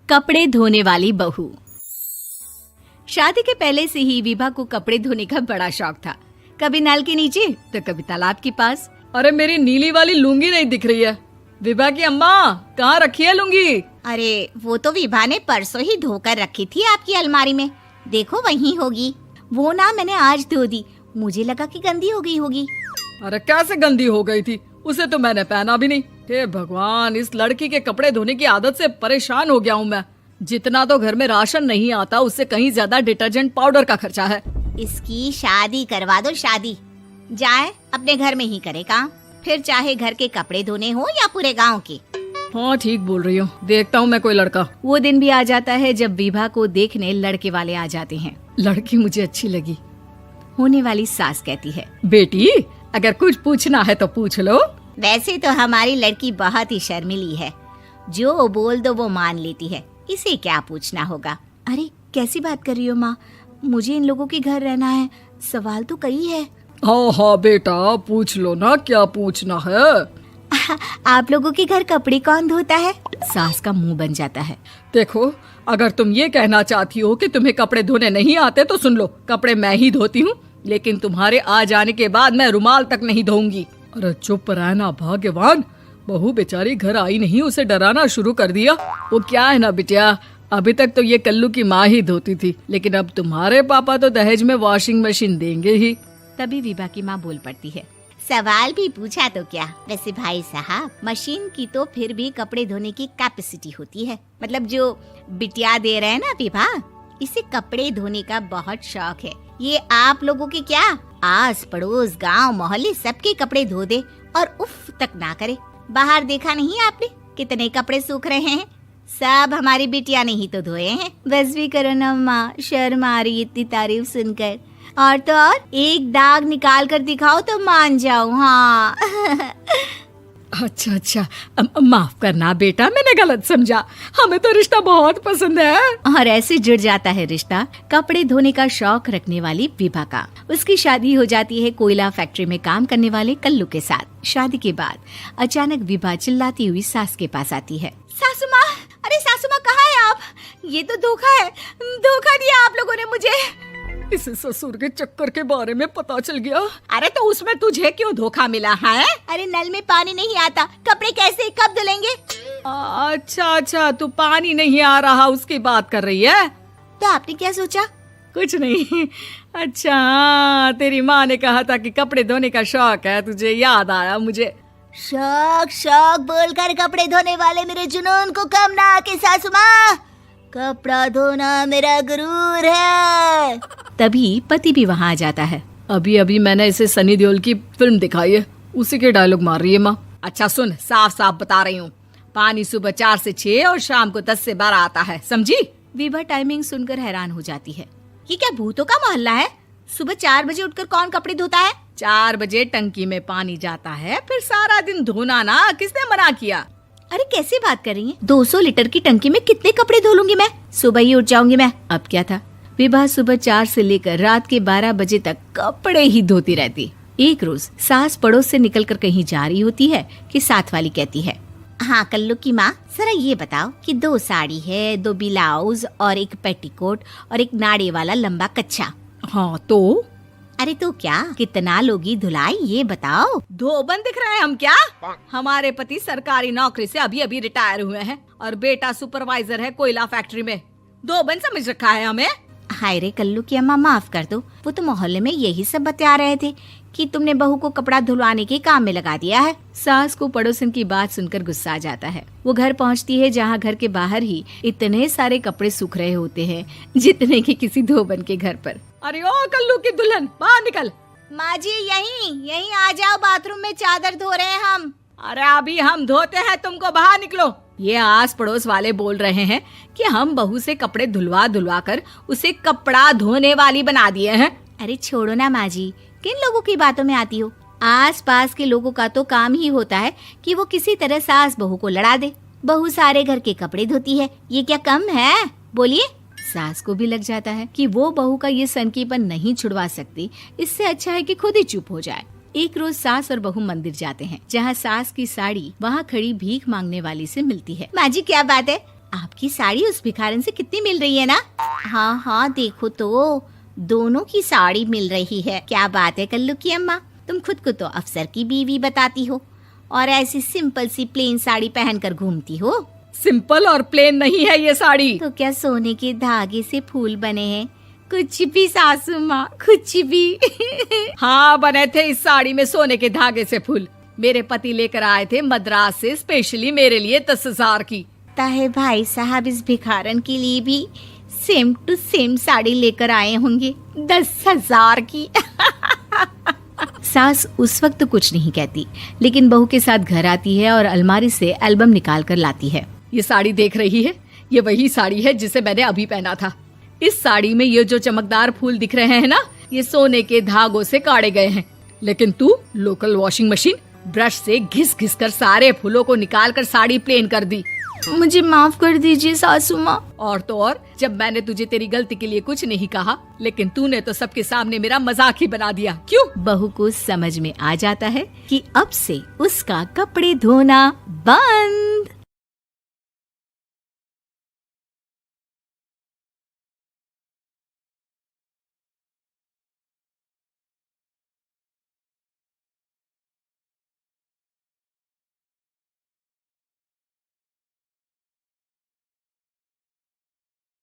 कपड़े धोने वाली बहू। शादी के पहले से ही विभा को कपड़े धोने का बड़ा शौक था। कभी नल के नीचे तो कभी तालाब के पास। अरे मेरी नीली वाली लुंगी नहीं दिख रही है। विभा की अम्मा, कहाँ रखी है लुंगी? अरे वो तो विभा ने परसों ही धोकर रखी थी आपकी अलमारी में, देखो वहीं होगी। वो ना मैंने आज धो दी, मुझे लगा कि गंदी हो गई होगी। अरे कैसे गंदी हो गई थी? उसे तो मैंने पहना भी नहीं। हे भगवान, इस लड़की के कपड़े धोने की आदत से परेशान हो गया हूँ मैं। जितना तो घर में राशन नहीं आता, उससे कहीं ज्यादा डिटर्जेंट पाउडर का खर्चा है। इसकी शादी करवा दो, शादी जाए अपने घर में ही करे काम, फिर चाहे घर के कपड़े धोने हो या पूरे गांव के। हाँ ठीक बोल रही हूँ, देखता हूँ मैं कोई लड़का। वो दिन भी आ जाता है जब विभा को देखने लड़के वाले आ जाते हैं। लड़की मुझे अच्छी लगी। होने वाली सास कहती है, बेटी अगर कुछ पूछना है तो पूछ लो। वैसे तो हमारी लड़की बहुत ही शर्मीली है, जो बोल दो वो मान लेती है, इसे क्या पूछना होगा। अरे कैसी बात कर रही हो माँ, मुझे इन लोगों के घर रहना है, सवाल तो कई है। हाँ हाँ बेटा, पूछ लो ना, क्या पूछना है। आप लोगों के घर कपड़े कौन धोता है? सास का मुंह बन जाता है। देखो, अगर तुम ये कहना चाहती हो कि तुम्हें कपड़े धोने नहीं आते तो सुन लो, कपड़े मैं ही धोती हूँ, लेकिन तुम्हारे आ जाने के बाद मैं रुमाल तक नहीं धोऊंगी। अरे चुप रहना भाग्यवान, बहू बेचारी घर आई नहीं, उसे डराना शुरू कर दिया। वो क्या है ना बिटिया, अभी तक तो ये कल्लू की माँ ही धोती थी, लेकिन अब तुम्हारे पापा तो दहेज में वॉशिंग मशीन देंगे ही। तभी विभा की माँ बोल पड़ती है, सवाल भी पूछा तो क्या। वैसे भाई साहब, मशीन की तो फिर भी कपड़े धोने की कैपेसिटी होती है। मतलब जो बिटिया दे रहे हैं ना विभा, इसे कपड़े धोने का बहुत शौक है। ये आप लोगों के क्या, आस पड़ोस गांव मोहल्ले सबके कपड़े धो दे और उफ तक ना करे। बाहर देखा नहीं आपने कितने कपड़े सूख रहे हैं? सब हमारी बिटिया ने ही तो धोए हैं। बस भी करो ना माँ, शर्म आ रही इतनी तारीफ सुनकर। और तो और एक दाग निकाल कर दिखाओ तो मान जाओ। हाँ अच्छा, माफ करना बेटा, मैंने गलत समझा। हमें तो रिश्ता बहुत पसंद है। और ऐसे जुड़ जाता है रिश्ता कपड़े धोने का शौक रखने वाली विभा का। उसकी शादी हो जाती है कोयला फैक्ट्री में काम करने वाले कल्लू के साथ। शादी के बाद अचानक विभा चिल्लाती हुई सास के पास आती है। सासू माँ, अरे सासू माँ कहाँ है आप? ये तो धोखा है, धोखा दिया आप लोगों ने मुझे। इसे ससुर के चक्कर के बारे में पता चल गया। अरे तो उसमें तुझे क्यों धोखा मिला है? अरे नल में पानी नहीं आता, कपड़े कैसे कब धुलेंगे? अच्छा, तू पानी नहीं आ रहा उसकी बात कर रही है। तो आपने क्या सोचा? कुछ नहीं। अच्छा, तेरी माँ ने कहा था कि कपड़े धोने का शौक है तुझे, याद आया मुझे। शौक बोलकर कपड़े धोने वाले मेरे जुनून को कम ना आके सासू माँ, कपड़ा धोना मेरा गुरूर है। तभी पति भी वहाँ आ जाता है। अभी मैंने इसे सनी देओल की फिल्म दिखाई है, उसी के डायलॉग मार रही है माँ। अच्छा सुन, साफ साफ बता रही हूँ, पानी सुबह 4 से 6 और शाम को 10 से 12 आता है, समझी? विभा टाइमिंग सुनकर हैरान हो जाती है। ये क्या भूतों का मोहल्ला है? सुबह 4 बजे उठकर कौन कपड़े धोता है? 4 बजे टंकी में पानी जाता है, फिर सारा दिन धोना ना, किसने मना किया? अरे कैसी बात कर रही हैं? 200 लीटर की टंकी में कितने कपड़े धो लूंगी मैं? सुबह ही उठ जाऊंगी मैं। अब क्या था, विभा सुबह 4 से लेकर रात के 12 बजे तक कपड़े ही धोती रहती। एक रोज सास पड़ोस से निकलकर कहीं जा रही होती है कि साथ वाली कहती है, हाँ कल्लू की माँ, जरा ये बताओ कि 2 साड़ी है, 2 ब्लाउज और एक पेटीकोट और एक नाड़े वाला लंबा कच्छा। हाँ तो? अरे तो क्या, कितना लोगी धुलाई ये बताओ। धोबन दिख रहे हैं हम क्या? हमारे पति सरकारी नौकरी से अभी रिटायर हुए हैं और बेटा सुपरवाइजर है कोयला फैक्ट्री में। धोबन समझ रखा है हमें? हाय रे कल्लू की अम्मा, माफ कर दो, वो तो मोहल्ले में यही सब बता रहे थे कि तुमने बहू को कपड़ा धुलवाने के काम में लगा दिया है। सास को पड़ोसन की बात सुनकर गुस्सा आ जाता है। वो घर पहुंचती है जहां घर के बाहर ही इतने सारे कपड़े सूख रहे होते हैं जितने कि किसी धोबन के घर पर। अरे ओ कल्लू की दुल्हन, बाहर निकल। माँ जी यहीं आ जाओ, बाथरूम में चादर धो रहे हैं हम। अरे अभी हम धोते हैं, तुमको बाहर निकलो। ये आस पड़ोस वाले बोल रहे हैं कि हम बहू से कपड़े धुलवा कर उसे कपड़ा धोने वाली बना दिए हैं। अरे छोड़ो ना माँ जी, किन लोगों की बातों में आती हो? आस पास के लोगों का तो काम ही होता है कि वो किसी तरह सास बहू को लड़ा दे। बहू सारे घर के कपड़े धोती है, ये क्या कम है? बोलिए। सास को भी लग जाता है कि वो बहू का ये सनकीपन नहीं छुड़वा सकती, इससे अच्छा है कि खुद ही चुप हो जाए। एक रोज सास और बहू मंदिर जाते हैं, जहाँ सास की साड़ी वहाँ खड़ी भीख मांगने वाली से मिलती है। माँ जी क्या बात है, आपकी साड़ी उस भिखारन से कितनी मिल रही है ना? हाँ हाँ देखो तो, दोनों की साड़ी मिल रही है। क्या बात है कल्लू की अम्मा, तुम खुद को तो अफसर की बीवी बताती हो और ऐसी सिंपल सी प्लेन साड़ी पहनकर घूमती हो। सिंपल और प्लेन नहीं है ये साड़ी। तो क्या सोने के धागे से फूल बने हैं? कुछ भी सासू माँ, कुछ भी। हाँ बने थे इस साड़ी में सोने के धागे से फूल। मेरे पति लेकर आए थे मद्रास से स्पेशली मेरे लिए 10,000 की। ताहे भाई साहब इस भिखारन के लिए भी सेम टू सेम साड़ी लेकर आए होंगे 10,000 की। सास उस वक्त तो कुछ नहीं कहती, लेकिन बहू के साथ घर आती है और अलमारी से एल्बम निकाल कर लाती है। ये साड़ी देख रही है, ये वही साड़ी है जिसे मैंने अभी पहना था। इस साड़ी में ये जो चमकदार फूल दिख रहे हैं ना, ये सोने के धागों से काढ़े गए हैं। लेकिन तू लोकल वॉशिंग मशीन ब्रश से घिस घिस कर सारे फूलों को निकाल कर साड़ी प्लेन कर दी। मुझे माफ कर दीजिए सासू माँ। और तो और, जब मैंने तुझे तेरी गलती के लिए कुछ नहीं कहा, लेकिन तूने तो सबके सामने मेरा मजाक ही बना दिया। क्यों? बहू को समझ में आ जाता है कि अब से उसका कपड़े धोना बंद।